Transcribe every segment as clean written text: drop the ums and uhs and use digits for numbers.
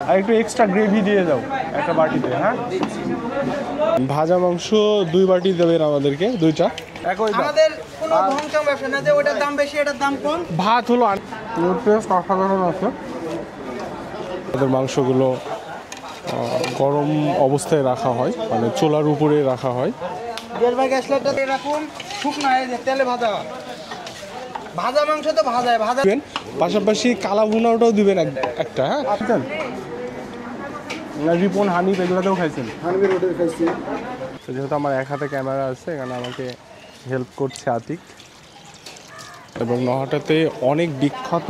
আর একটু extra gravy দিয়ে দাও একটা বাটিতে। হ্যাঁ, ভাজা মাংস 2 বাটি দেবেন আমাদেরকে, 2টা একই দাম। আমাদের কোনো ভংকম ব্যবসা না যে ওটার দাম বেশি এটার দাম কম। ভাত হলো অসাধারণ আছে। আমাদের মাংসগুলো গরম অবস্থায় রাখা হয়, মানে চুলার উপরে রাখা হয়। গ্যাস বা গ্যাস লাইটাতে এরকম শুকনো এই যে তেলে ভাজা ভাজা মাংস তো ভাজায় ভাজা। পাশাপাশি কালা ভুনাটাও দিবেন একটা। হ্যাঁ, রিপন হানিফ এগুলোতেও খাইছেন? যেহেতু আমার এক হাতে ক্যামেরা আছে, এখানে আমাকে হেল্প করছে আতিক। এবং নহাটাতে অনেক বিখ্যাত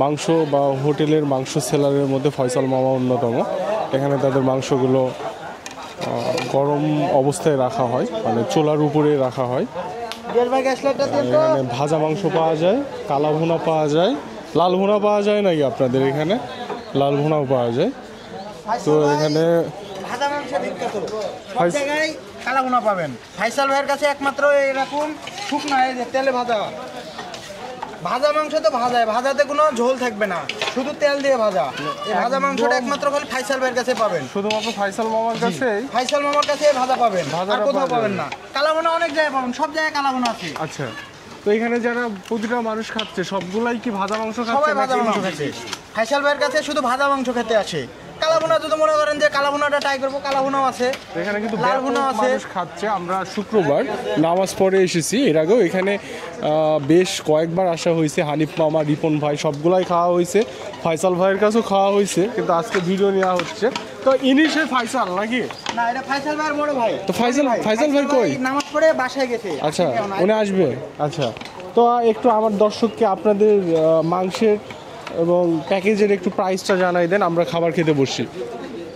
মাংস বা হোটেলের মাংস সেলারের মধ্যে ফয়সাল মামা অন্যতম। এখানে তাদের মাংসগুলো গরম অবস্থায় রাখা হয়, মানে চুলার উপরে রাখা হয়। এখানে ভাজা মাংস পাওয়া যায়, কালা ভুনা পাওয়া যায়, লাল ভুনা পাওয়া যায় নাকি আপনাদের এখানে? লাল ভুনাও পাওয়া যায়। তো এখানে ভাজা মাংস বিখ্যাত, সব জায়গায় কালা ভুনা পাবেন। ফাইসাল ভাইয়ের কাছে একমাত্র এরকম শুকনো এই যে তেলে ভাজা ভাজা মাংস তো ভাজায় ভাজাতে কোনো ঝোল থাকবে না, শুধু তেল দিয়ে ভাজা। এই ভাজা মাংসটা একমাত্র খালি ফাইসাল ভাইয়ের কাছে পাবেন, শুধুমাত্র ফাইসাল মামার কাছে। ফাইসাল মামার কাছে ভাজা পাবেন, আর কোথাও পাবেন না। কালা ভুনা অনেক জায়গায় পাবেন, সব জায়গায় কালা ভুনা আছে। আচ্ছা, তো এখানে যারা প্রতিটা মানুষ খাচ্ছে সবগুলাই কি ভাজা মাংস খাচ্ছে? সবাই ভাজা মাংস খাচ্ছে। ফাইসাল ভাইয়ের কাছে শুধু ভাজা মাংস খেতে আসে। কালা ভুনা যদি মনে করেন যে কালা ভুনাটা ট্রাই করবো, কালা ভুনাও আছে, এখানে কিন্তু লাল ভুনাও আছে। মানুষ খাচ্ছে। আমরা শুক্রবার নামাজ পড়ে এসেছি, এর আগেও এখানে বেশ কয়েকবার আসা হয়েছে। হানিফ মামা, রিপন ভাই সবগুলাই খাওয়া হয়েছে, ফয়সাল ভাইয়ের কাছেও খাওয়া হয়েছে, কিন্তু আজকে ভিডিও নেওয়া হচ্ছে। তো ইনি সে ফাইসাল নাকি? না, এটা ফাইসাল ভাইয়ের বড় ভাই। তো ফাইসাল ভাই কই? নামাজ পড়ে বাসায় গেছে। আচ্ছা, উনি আসবে। আচ্ছা, তো একটু আমার দর্শককে আপনাদের মাংসের এবং প্যাকেজের একটু প্রাইসটা জানাই দেন, আমরা খাবার খেতে বসি।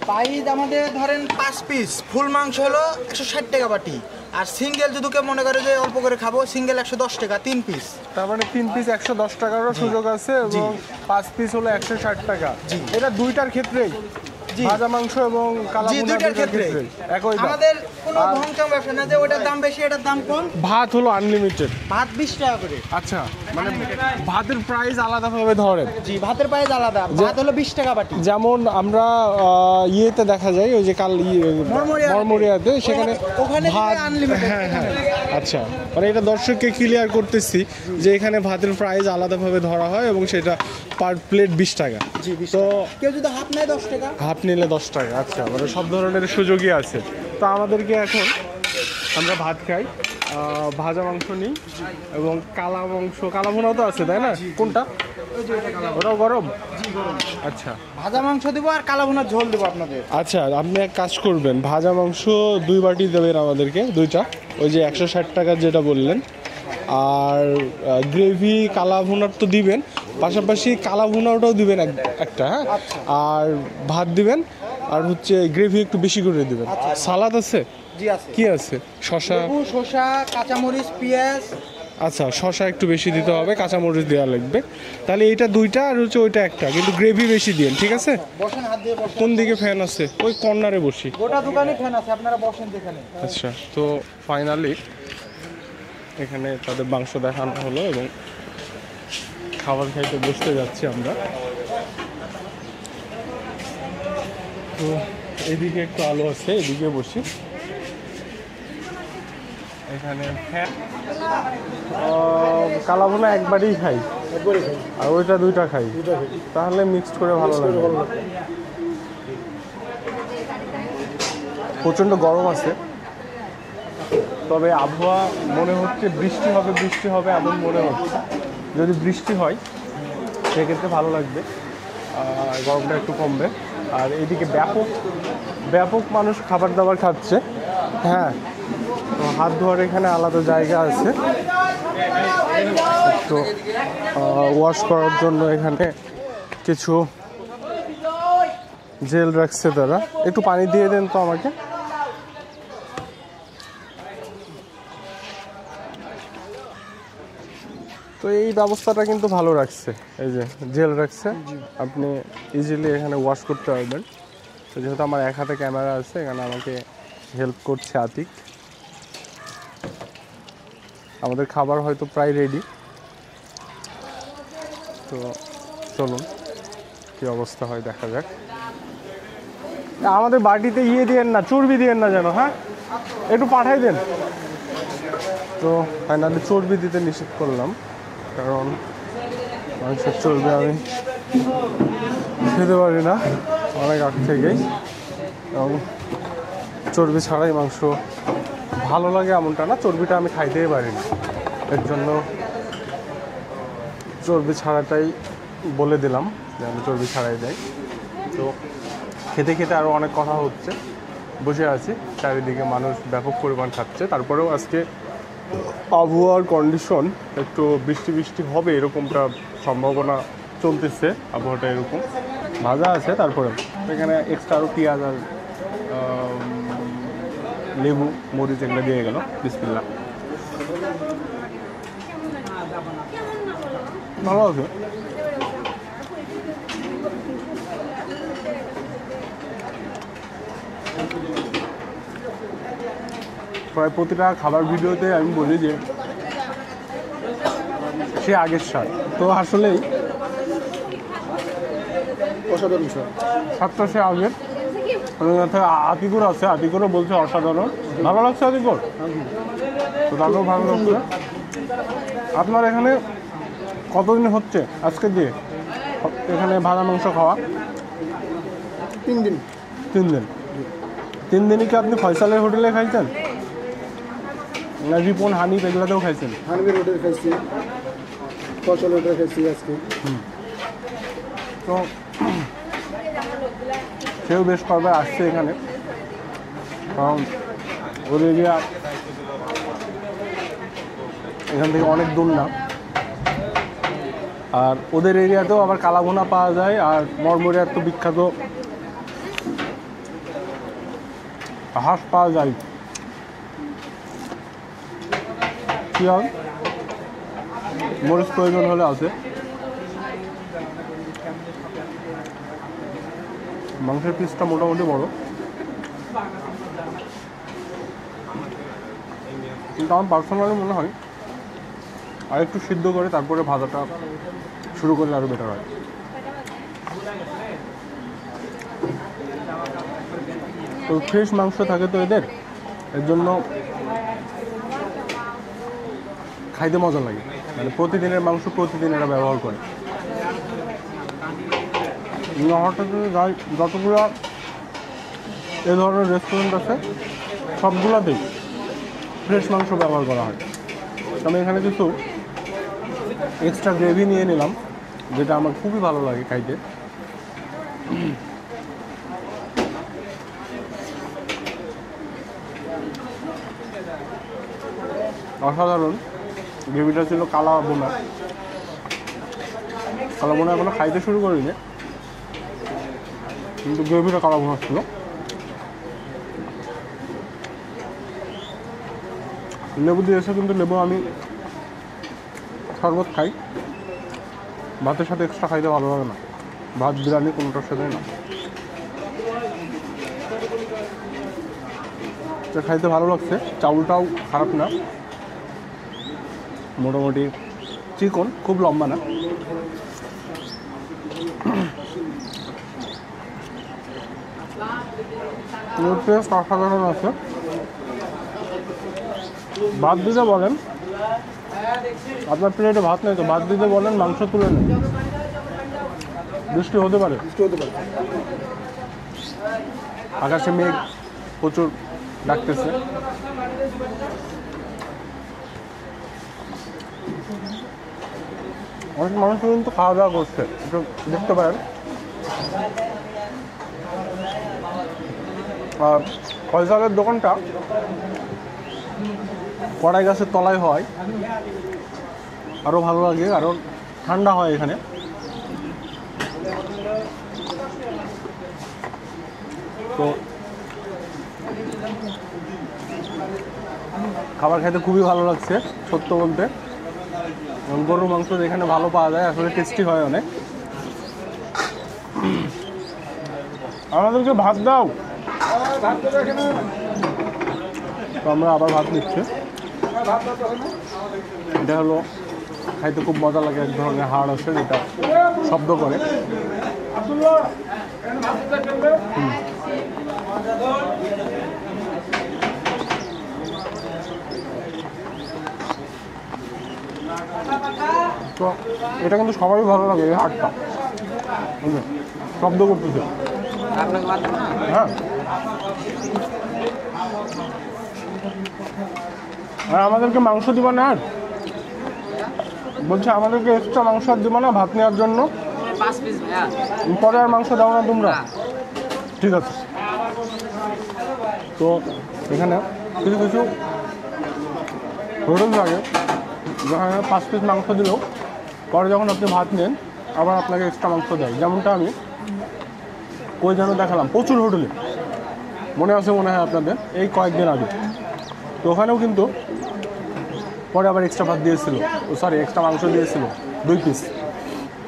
প্রাইস আমাদের ধরেন 5 পিস ফুল মাংস হলো 160 টাকা বাটি, আর সিঙ্গেল যদি কেউ মনে করে যে অল্প করে খাবো, সিঙ্গেল 110 টাকা 3 পিস। তার মানে 3 পিস 110 টাকারও সুযোগ আছে, এবং 5 পিস হলো 160 টাকা। এটা দুইটার ক্ষেত্রেই, ভাজা মাংস এবং কালা ভুনা দুইটার ক্ষেত্রে একই দাম। আমাদের কোনো ভংকম ব্যবসা না যে ওটার দাম বেশি এটার দাম কম। ভাত হলো আনলিমিটেড, ভাত 20 টাকা করে। আচ্ছা, মানে ভাতের প্রাইস আলাদাভাবে ধরেন? জি, ভাতের প্রাইস আলাদা। ভাত হলো 20 টাকা বাটি। যেমন আমরা ইয়েতে দেখা যায়, ওই যে মরমরিয়াতে, সেখানে ভাত আনলিমিটেড। হ্যাঁ হ্যাঁ, আচ্ছা, মানে এটা দর্শককে ক্লিয়ার করতেছি যে এখানে ভাতের প্রাইস আলাদাভাবে ধরা হয়, এবং সেটা পার প্লেট 20 টাকা। তো কেউ যদি হাফ নেয় 10 টাকা, হাফ নিলে 10 টাকা। আচ্ছা, মানে সব ধরনের সুযোগই আছে। তো আমাদেরকে এখন আমরা ভাত খাই, ভাজা মাংস নিই, এবং কালা মাংস, কালা ভুনাও তো আছে তাই না? কোনটা? ওটাও গরম? আচ্ছা, ভাজা মাংস দিব আর কালা ভুনার ঝোল দেবো আপনাদের। আচ্ছা, আপনি এক কাজ করবেন, ভাজা মাংস 2 বাটি দেবেন আমাদেরকে, 2টা, ওই যে 160 টাকার যেটা বললেন। আর গ্রেভি কালা ভুনার তো দিবেন, পাশাপাশি কালা ভুনাটাও দিবেন একটা। হ্যাঁ, আর ভাত দিবেন, আর হচ্ছে গ্রেভি একটু বেশি করে দিবেন। সালাদ আছে? জি আছে। কি আছে? শসা, কাঁচামরিচ, পেঁয়াজ। আচ্ছা, শসা একটু বেশি দিতে হবে, কাঁচামরিচ দেওয়া লাগবে। তাহলে এইটা 2টা, আর হচ্ছে ওইটা একটা, কিন্তু গ্রেভি বেশি দিন, ঠিক আছে? বসেন, হাত দিয়ে বসেন। কোন দিকে ফ্যান আছে? ওই কর্নারে বসি। গোটা দোকানে ফ্যান আছে, আপনারা বসেন যেখানে। আচ্ছা, তো ফাইনালি এখানে তাদের মাংস দেখানো হলো, এবং খাবার খাইতে বসতে যাচ্ছি আমরা। তো এদিকে একটু আলো আছে, এদিকে বসি। এখানে কালা ভুনা একবারই খাই, আর ওইটা 2টা খাই, তাহলে মিক্সড করে ভালো লাগে। প্রচণ্ড গরম আছে, তবে আবহাওয়া মনে হচ্ছে বৃষ্টি হবে এমন মনে হচ্ছে। যদি বৃষ্টি হয় সেক্ষেত্রে ভালো লাগবে, গরমটা একটু কমবে। আর এইদিকে ব্যাপক মানুষ খাবার দাবার খাচ্ছে। হ্যাঁ, তো হাত ধোয়ার এখানে আলাদা জায়গা আছে, তো ওয়াশ করার জন্য এখানে কিছু জেল রাখছে তারা। একটু পানি দিয়ে দেন তো আমাকে। তো এই ব্যবস্থাটা কিন্তু ভালো রাখছে, এই যে জেল রাখছে, আপনি ইজিলি এখানে ওয়াশ করতে পারবেন। তো যেহেতু আমার এক হাতে ক্যামেরা আছে, এখানে আমাকে হেল্প করছে আতিক। আমাদের খাবার হয়তো প্রায় রেডি, তো চলুন। কি অবস্থা হয় দেখা যাক। আমাদের বাটিতে ইয়ে দিয়েন না, চর্বি দিয়েন না যেন, হ্যাঁ একটু পাঠাই দেন। তো ফাইনালি চর্বি দিতে নিষেধ করলাম, কারণ মাংসের চর্বি আমি খেতে পারি না অনেক আগ থেকেই, এবং চর্বি ছাড়াই মাংস ভালো লাগে এমনটা না, চর্বিটা আমি খাইতেই পারি না, এর জন্য চর্বি ছাড়াটাই বলে দিলাম যে আমি চর্বি ছাড়াই যাই। তো খেতে খেতে আরও অনেক কথা হচ্ছে, বসে আছি, চারিদিকে মানুষ ব্যাপক পরিমাণ খাচ্ছে। তারপরেও আজকে আবহাওয়ার কন্ডিশন একটু বৃষ্টি বৃষ্টি হবে এরকমটা সম্ভাবনা চলতেছে, আবহাওয়াটা এরকম ভাজা আছে। তারপরে এখানে এক্সট্রা আরও পেঁয়াজ আর লেবু মরিচ এগুলো দিয়ে গেল। বিসমিল্লাহ, ভালো আছে। প্রায় প্রতিটা খাবার ভিডিওতে আমি বলি যে সে আগের স্বাদ, তো আসলেই অসাধারণ স্বাদটা সে আগের। আতিকুর আছে, আতিকুরও বলছে অসাধারণ, ভালো লাগছে আতিকুর, তো তাকেও ভালো লাগছে। আপনার এখানে কতদিন হচ্ছে আজকে দিয়ে এখানে ভাজা মাংস খাওয়া? 3 দিন। 3 দিন। 3 দিনই কি আপনি ফয়সালের হোটেলে খাইছেন না রিপন হানিফ এগুলোতেও খাইছেন? হানিফের হোটেল খাইছি, ফসল হোটেল খাইছি আজকে। তো সেও বেশ কয়েকবার আসছে এখানে, কারণ ওদের এরিয়া এখান থেকে অনেক দূর না, আর ওদের এরিয়াতেও আবার কালাভুনা পাওয়া যায়, আর মরমরিয়ার তো বিখ্যাত হাঁস পাওয়া যায়। কি হয়, মরিচ প্রয়োজন হলে আছে। মাংসের পিসটা মোটামুটি বড়, কিন্তু আমার পার্সোনালি মনে হয় আর একটু সিদ্ধ করে তারপরে ভাজাটা শুরু করলে আরও বেটার হয়। তো ফ্রেশ মাংস থাকে তো এদের, এর জন্য খাইতে মজা লাগে, মানে প্রতিদিনের মাংস প্রতিদিন এরা ব্যবহার করে। হঠাৎ যাই যতগুলো এ ধরনের রেস্টুরেন্ট আছে সবগুলোতেই ফ্রেশ মাংস ব্যবহার করা হয়। আমি এখানে কিছু এক্সট্রা গ্রেভি নিয়ে নিলাম, যেটা আমার খুবই ভালো লাগে খাইতে। অসাধারণ গ্রেভিটা ছিল কালা বোনা। কালা বোনা এখনো খাইতে শুরু করিনি, কিন্তু গ্রেভিটা কালা বোনা ছিল। লেবু দিয়েছে, কিন্তু লেবু আমি শরবত খাই, ভাতের সাথে এক্সট্রা খাইতে ভালো লাগে না, ভাত বিরিয়ানি কোনোটার সাথে না। তো খাইতে ভালো লাগছে, চাউলটাও খারাপ না, মোটামুটি চিকন, খুব লম্বা না। টেস্ট অসাধারণ আছে। ভাত দিতে বলেন, আপনার প্লেটে ভাত নেই তো ভাত দিতে বলেন, মাংস তুলে নেন, বৃষ্টি হতে পারে। আকাশে মেঘ প্রচুর ডাকতেছে। অনেক মানুষ কিন্তু খাওয়া দাওয়া করছে, একটু দেখতে পারেন। আর ফয়সালের দোকানটা কড়াই গাছের তলায় হয়, আরও ভালো লাগে, কারণ ঠান্ডা হয় এখানে। তো খাবার খেতে খুবই ভালো লাগছে সত্য বলতে। গরুর মাংস এখানে ভালো পাওয়া যায়, আসলে টেস্টি হয় অনেক। আমাদেরকে ভাত দাও। তো আমরা আবার ভাত নিচ্ছি। এটা হলো খাইতে খুব মজা লাগে, এক ধরনের হাড় আছে যেটা শব্দ করে। তো এটা কিন্তু সবাই ভালো লাগে এই হাটটা, বুঝলেন? শব্দ করতেছে। হ্যাঁ, আর আমাদেরকে মাংস দিব না? আর বলছে আমাদেরকে এক্সট্রা মাংস আর দিব না ভাত নেওয়ার জন্য? 5 পিস ভাইয়া। পরে আর মাংস দাও না তোমরা? ঠিক আছে। তো এখানে কিছু কিছু হোটেল থাকে যেখানে 5 পিস মাংস দিলেও পরে যখন আপনি ভাত নেন আবার আপনাকে এক্সট্রা মাংস দেয়। যেমনটা আমি কই যেন দেখালাম, প্রচুর হোটেলে মনে আছে মনে হয় আপনাদের, এই কয়েকদিন আগে। তো ওখানেও কিন্তু পরে আবার এক্সট্রা ভাত দিয়েছিল, সরি এক্সট্রা মাংস দিয়েছিল 2 পিস।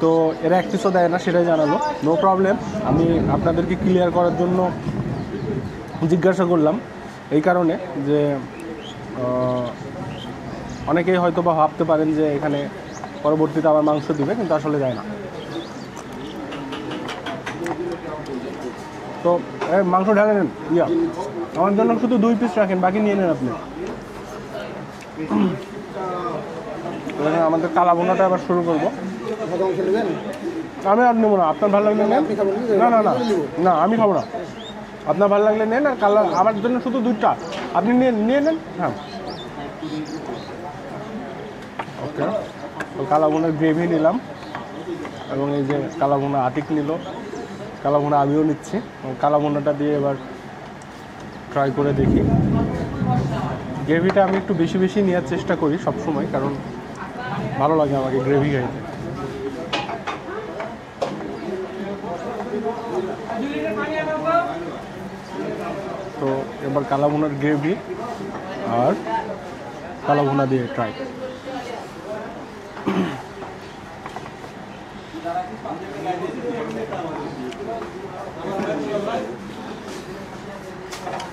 তো এরা 1 পিসও দেয় না, সেটাই জানালো। নো প্রবলেম, আমি আপনাদেরকে ক্লিয়ার করার জন্য জিজ্ঞাসা করলাম এই কারণে যে অনেকেই হয়তো বা ভাবতে পারেন যে এখানে পরবর্তীতে আবার মাংস দিবে, কিন্তু আসলে যায় না। তো মাংস ঢালে নেন, ইয়া আমার জন্য শুধু 2 পিস রাখেন, বাকি নিয়ে নেন আপনি। আমাদের কালা ভুনাটা আবার শুরু করবো। আমি আর নেবো না, আপনার ভালো লাগলে নেন। না না না না, আমি খাবো না, আপনার ভালো লাগলে নেন। আর কালা আমার জন্য শুধু 2টা, আপনি নিয়ে নেন। হ্যাঁ, ওকে। তো কালা ভুনার গ্রেভি নিলাম এবং এই যে কালা ভুনা আতিক নিল, কালা ভুনা আমিও নিচ্ছি। কালা ভুনাটা দিয়ে এবার ট্রাই করে দেখি। গ্রেভিটা আমি একটু বেশি বেশি নেওয়ার চেষ্টা করি সবসময়, কারণ ভালো লাগে আমাকে গ্রেভি খাইতে। তো এবার কালা ভুনার গ্রেভি আর কালা ভুনা দিয়ে ট্রাই।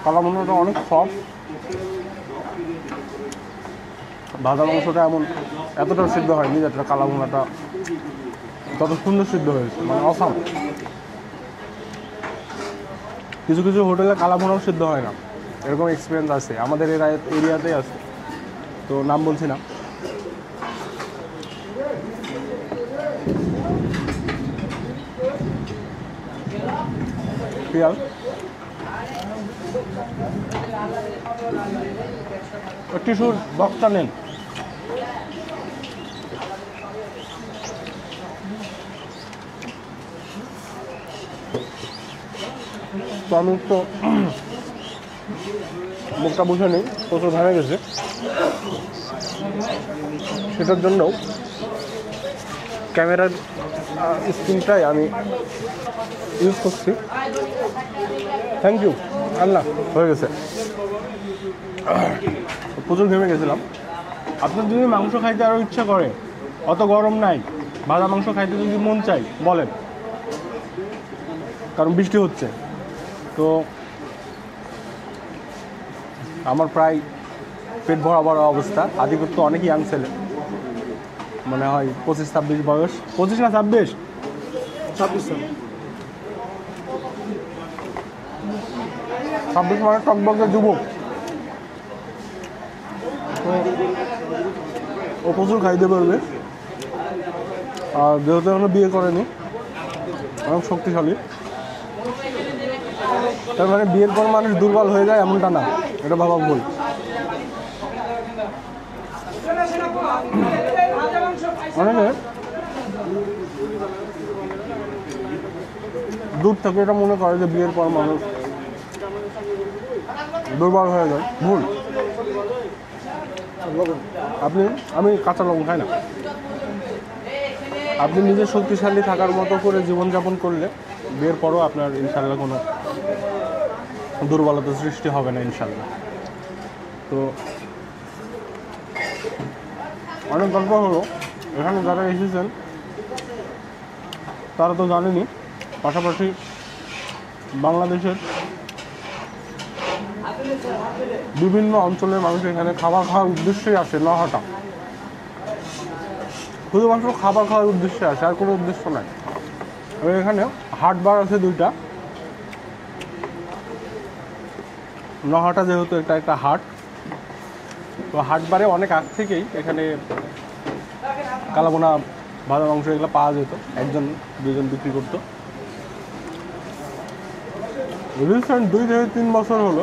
কালা ভুনাটা অনেক সফট, ভাজা মাংসটা এমন এতটাও সিদ্ধ হয়নি যেটা কালা ভুনাটা তত সুন্দর সিদ্ধ হয়েছে, মানে অসাম। কিছু কিছু হোটেলে কালা ভুনাও সিদ্ধ হয় না, এরকম এক্সপিরিয়েন্স আছে আমাদের এরিয়াতেই আছে, তো নাম বলছি না। পিয়াল টিস্যুর বক্সটা নেন। তো আমি তো মুখটা বুঝে নিই, প্রচুর ভেঙে গেছে, সেটার জন্যও ক্যামেরার স্ক্রিনটাই আমি ইউজ করছি। থ্যাংক ইউ আল্লাহ, হয়ে গেছে। প্রচুর ঘেমে গেছিলাম। আপনার যদি মাংস খাইতে আরও ইচ্ছা করে, অত গরম নাই, ভাজা মাংস খাইতে যদি মন চাই বলেন, কারণ বৃষ্টি হচ্ছে। তো আমার প্রায় পেট ভরা ভরা অবস্থা। আদিকর তো অনেক ইয়াং ছেলে, মনে হয় 25-26 বয়স, 25 না 26? 26 মানে টকবকে যুবক। তো ও প্রচুর খাইতে পারবে, আর যেহেতু এখনো বিয়ে করেনি, অনেক শক্তিশালী। তার মানে বিয়ের পর মানুষ দুর্বল হয়ে যায় এমনটা না, এটা ভাবা ভুল। অনেকে দূর থেকে এটা মনে করে যে বিয়ের পর মানুষ দুর্বল হয়ে যায়, ভুল। আমি কাঁচা লবণ খাই না। আপনি নিজে শক্তিশালী থাকার মতো করে জীবনযাপন করলে বিয়ের পরও আপনার ইনশাল্লাহ কোনো দুর্বলতা সৃষ্টি হবে না ইনশাল্লাহ। তো অনেক গল্প হলো, এখানে যারা এসেছেন তারা তো জানেনি, পাশাপাশি বাংলাদেশের বিভিন্ন অঞ্চলের মানুষ এখানে খাবার খাওয়ার উদ্দেশ্যেই আসে। নহাটা শুধুমাত্র খাবার খাওয়ার উদ্দেশ্যে আসে, আর কোনো উদ্দেশ্য নাই। আর এখানে হাট বার আছে দুইটা। নহাটা যেহেতু একটা হাট, তো হাট বারে অনেক আগ থেকেই এখানে কালাবোনা, ভাজা মাংস এগুলো পাওয়া যেত, একজন দুজন বিক্রি করতো। রিসেন্ট 2 থেকে 3 বছর হলো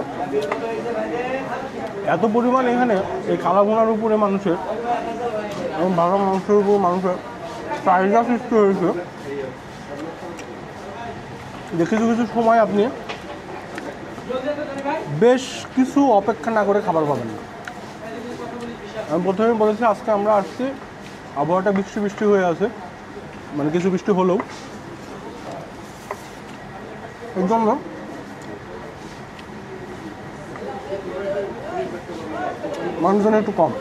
এত পরিমাণ এখানে এই কালাবোনার উপরে মানুষের এবং ভাজা মাংসের উপর মানুষের চাহিদা সৃষ্টি হয়েছে যে কিছু কিছু সময় আপনি বেশ কিছু অপেক্ষা না করে খাবার পাবেন না। আমি প্রথমে বলেছি আজকে আমরা আসছি, আবহাওয়াটা বৃষ্টি বৃষ্টি হয়ে আছে, মানে কিছু বৃষ্টি হলেও এর জন্য মানুষজন একটু কম।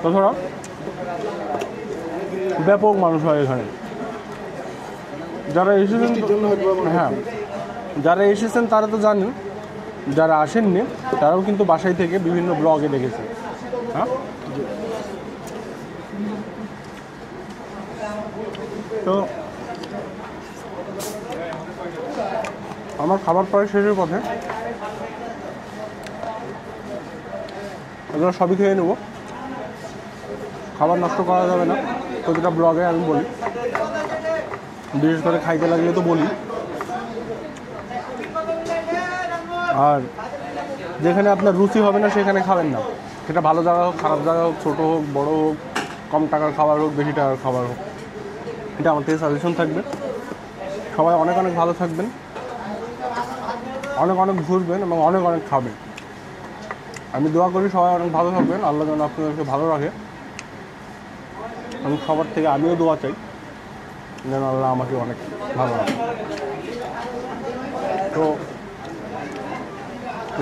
তাছাড়া ব্যাপক মানুষ হয় এখানে। যারা এসেছেন, হ্যাঁ যারা এসেছেন তারা তো জানেন, যারা আসেননি তারাও কিন্তু বাসায় থেকে বিভিন্ন ব্লগে দেখেছে। হ্যাঁ, তো আমার খাবার প্রায় শেষের পথে, এগুলো সবই খেয়ে নেবো, খাবার নষ্ট করা যাবে না। প্রতিটা ব্লগে আমি বলি, বিশেষ করে খাইতে লাগলে তো বলি। আর যেখানে আপনার রুচি হবে না সেখানে খাবেন না, সেটা ভালো জায়গা হোক খারাপ জায়গা হোক, ছোটো হোক বড়ো হোক, কম টাকার খাবার হোক বেশি টাকার খাবার হোক, এটা আমার থেকে সাজেশন থাকবে। সবাই অনেক অনেক ভালো থাকবেন, অনেক অনেক ঘুরবেন এবং অনেক অনেক খাবেন। আমি দোয়া করি সবাই অনেক ভালো থাকবেন, আল্লাহ যেন আপনাদেরকে ভালো রাখে। আমি সবার থেকে আমিও দোয়া চাই যেন আল্লাহ আমাকে অনেক ভালো রাখে। তো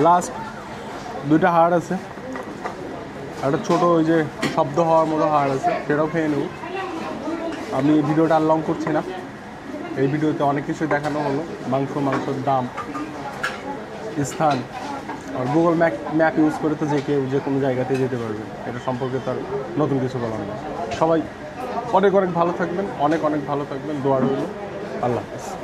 লাস্ট 2টা হাড় আছে, একটা ছোটো ওই যে শব্দ হওয়ার মতো হাড় আছে, সেটাও খেয়ে নেব। আমি ভিডিওটা আর লং করছি না, এই ভিডিওতে অনেক কিছু দেখানো হলো, মাংসর দাম, স্থান, আর গুগল ম্যাপ ইউজ করে তো যে কেউ যে কোনো জায়গাতে যেতে পারবে, এটা সম্পর্কে তার নতুন কিছু বলার নেই। সবাই অনেক অনেক ভালো থাকবেন, অনেক অনেক ভালো থাকবেন, দোয়া রইল। আল্লাহ হাফেজ।